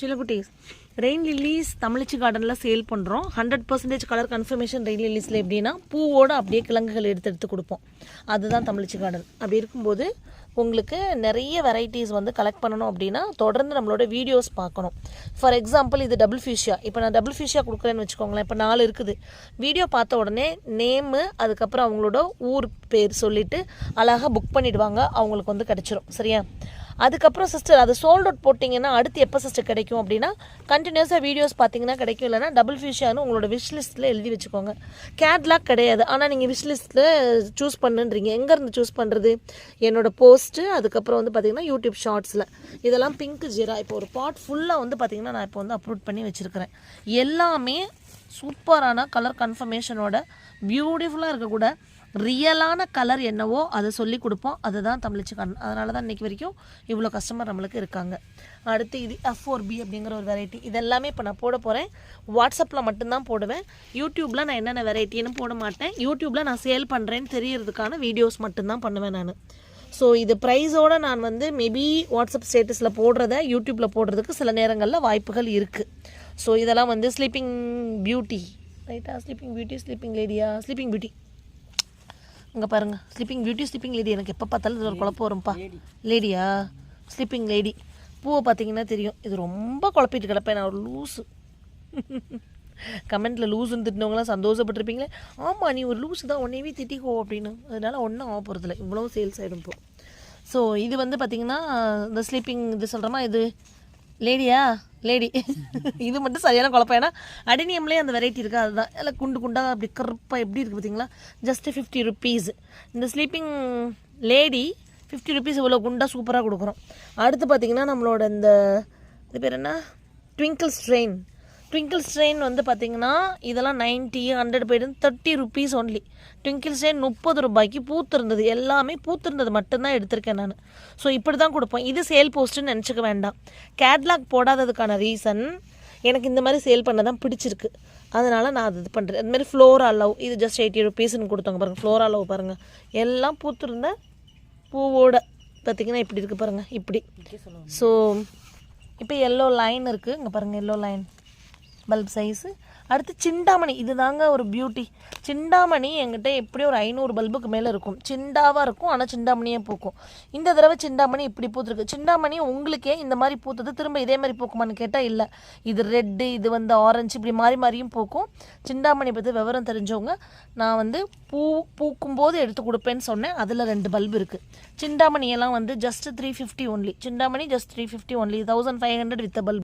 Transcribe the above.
சிலகுட்டீஸ் rain lilies தமிழ்ச்சி கார்டனில் sale பண்ணுறோம். 100% colour confirmation rain லில்லிஸில் எப்படின்னா பூவோடு அப்படியே கிழங்குகள் எடுத்து கொடுப்போம். அதுதான் தமிழ்ச்சி கார்டன். அப்படி இருக்கும்போது உங்களுக்கு நிறைய வெரைட்டிஸ் வந்து கலெக்ட் பண்ணணும் அப்படின்னா தொடர்ந்து நம்மளோட வீடியோஸ் பார்க்கணும். ஃபார் எக்ஸாம்பிள் இது டபுள் ஃபிஷ்ஷா. இப்போ நான் டபுள் ஃபிஷ்ஷா கொடுக்குறேன்னு வச்சுக்கோங்களேன். இப்போ 4 இருக்குது. வீடியோ பார்த்த உடனே நேமு அதுக்கப்புறம் அவங்களோட ஊர் பேர் சொல்லிவிட்டு அழகாக புக் பண்ணிவிடுவாங்க. அவங்களுக்கு வந்து கிடச்சிரும். சரியா? அதுக்கப்புறம் சிஸ்டர் அது சோல்ட் அவுட் போட்டிங்கன்னா அடுத்து எப்போ சிஸ்டர் கிடைக்கும் அப்படின்னா கண்டினியூஸாக வீடியோஸ் பார்த்தீங்கன்னா கிடைக்கும். இல்லைனா டபுள் ஃபிஷ்ஷானு உங்களோட விஷ் லிஸ்ட்டில் எழுதி வச்சுக்கோங்க. கேட்லாக் கிடையாது, ஆனால் நீங்கள் விஷ் லிஸ்ட்டில் சூஸ் பண்ணுன்றீங்க. எங்கேருந்து சூஸ் பண்ணுறது? என்னோடய போஸ்ட்டு, அதுக்கப்புறம் வந்து பார்த்திங்கன்னா யூடியூப் ஷார்ட்ஸில் இதெல்லாம் பிங்க் ஜீரா. இப்போ ஒரு பாட் ஃபுல்லாக வந்து பார்த்திங்கன்னா நான் இப்போ வந்து அப்லோட் பண்ணி வச்சுருக்கிறேன். எல்லாமே சூப்பரான கலர் கன்ஃபர்மேஷனோட பியூட்டிஃபுல்லாக இருக்கக்கூட ரியலான கலர் என்னவோ அதை சொல்லி கொடுப்போம். அதுதான் தமிழ்ச்சி கார்டன். அதனால தான் இன்றைக்கி வரைக்கும் இவ்வளோ கஸ்டமர் நம்மளுக்கு இருக்காங்க. அடுத்து இது F4B அப்படிங்கிற ஒரு வெரைட்டி. இதெல்லாமே இப்போ நான் போட போகிறேன். வாட்ஸ்அப்பில் மட்டும்தான் போடுவேன். யூடியூப்பில் நான் என்னென்ன வெரைட்டின்னு போட மாட்டேன். யூடியூப்பில் நான் சேல் பண்ணுறேன்னு தெரியறதுக்கான வீடியோஸ் மட்டும்தான் பண்ணுவேன் நான். ஸோ இது ப்ரைஸோடு நான் வந்து மேபி வாட்ஸ்அப் ஸ்டேட்டஸில் போடுறத யூடியூப்பில் போடுறதுக்கு சில நேரங்களில் வாய்ப்புகள் இருக்குது. ஸோ இதெல்லாம் வந்து ஸ்லீப்பிங் பியூட்டி ரைட்டா? ஸ்லீப்பிங் பியூட்டி, ஸ்லீப்பிங் லேடியா? Sleeping beauty. இங்கே பாருங்கள், ஸ்லீப்பிங் பியூட்டி, ஸ்லீப்பிங் லேடி. எனக்கு எப்போ பார்த்தாலும் இது ஒரு குழப்பம் வரும்ப்பா. லேடியா? Sleeping lady. பூவை பார்த்தீங்கன்னா தெரியும். இது ரொம்ப குழப்பிட்டு கிடப்பேன் நான். ஒரு லூஸு. கமெண்ட்டில் லூஸுன்னு திட்டினவங்களாம் சந்தோஷப்பட்டிருப்பீங்களே. ஆமாம், நீ ஒரு லூஸு தான், உன்னையவே திட்டிக்கோ அப்படின்னு. அதனால் ஒன்றும் ஆக போகிறதில்ல. இவ்வளோ சேல்ஸ் ஆகிடும் இப்போ. ஸோ இது வந்து பார்த்திங்கன்னா இந்த ஸ்லீப்பிங் இது சொல்கிறோமா, இது லேடியா? லேடி. இது மட்டும் சரியான குழப்பம். ஏன்னா அடினியம்லேயே அந்த வெரைட்டி இருக்குது. அதுதான் எல்லாம் குண்டு குண்டாக அப்படி கருப்பாக எப்படி இருக்குது பார்த்தீங்களா? Just 50 rupees. இந்த ஸ்லீப்பிங் லேடி 50 ருப்பீஸ் இவ்வளோ குண்டாக சூப்பராக கொடுக்குறோம். அடுத்து பார்த்திங்கன்னா நம்மளோட இந்த இது பேர் என்ன, ட்விங்கிள் ஸ்ட்ரெயின். ட்விங்கிள் ஸ்ட்ரெயின் வந்து பார்த்திங்கன்னா இதெல்லாம் 90, 100 போய்ட்டு 30 ருப்பீஸ் ஒன்லி. ட்விங்கிள் ஸ்ட்ரெயின் 30 ரூபாய்க்கு பூத்திருந்தது. எல்லாமே பூத்திருந்தது மட்டும்தான் எடுத்திருக்கேன் நான். ஸோ இப்படி தான் கொடுப்போம். இது சேல் போஸ்ட்டுன்னு நினச்சிக்க வேண்டாம். கேட்லாக் போடாததுக்கான ரீசன் எனக்கு இந்த மாதிரி சேல் பண்ண தான் பிடிச்சிருக்கு. அதனால் நான் அது இது பண்ணுறேன். அதுமாதிரி ஃப்ளோரா லவ் இது ஜஸ்ட் 80 ருப்பீஸ்ன்னு கொடுத்தாங்க பாருங்கள். ஃப்ளோரா லவ் பாருங்கள், எல்லாம் பூத்திருந்த பூவோட பார்த்திங்கன்னா இப்படி இருக்குது பாருங்கள், இப்படி. ஸோ இப்போ எல்லோ லைன் இருக்குது. இங்கே பாருங்கள், எல்லோ லைன் பல்ப் சைஸு. அடுத்து சிண்டாமணி. இது தாங்க ஒரு பியூட்டி. சிண்டாமணி என்கிட்ட எப்படியும் ஒரு 500 பல்புக்கு மேலே இருக்கும். சிண்டாவாக இருக்கும், ஆனால் சிண்டாமணியே பூக்கும். இந்த தடவை சிண்டாமணி இப்படி பூத்துருக்கு. சிண்டாமணி உங்களுக்கே இந்த மாதிரி பூத்தது திரும்ப இதே மாதிரி பூக்குமான்னு கேட்டால் இல்லை. இது ரெட்டு, இது வந்து ஆரஞ்சு, இப்படி மாறி மாறியும் பூக்கும். சிண்டாமணி பற்றி விவரம் தெரிஞ்சவங்க நான் வந்து பூக்கும்போது எடுத்து கொடுப்பேன்னு சொன்னேன். அதில் 2 பல்பு இருக்குது. சிண்டாமணியெல்லாம் வந்து just 350 only. Chintamani just 350 only. 1500 with bulb.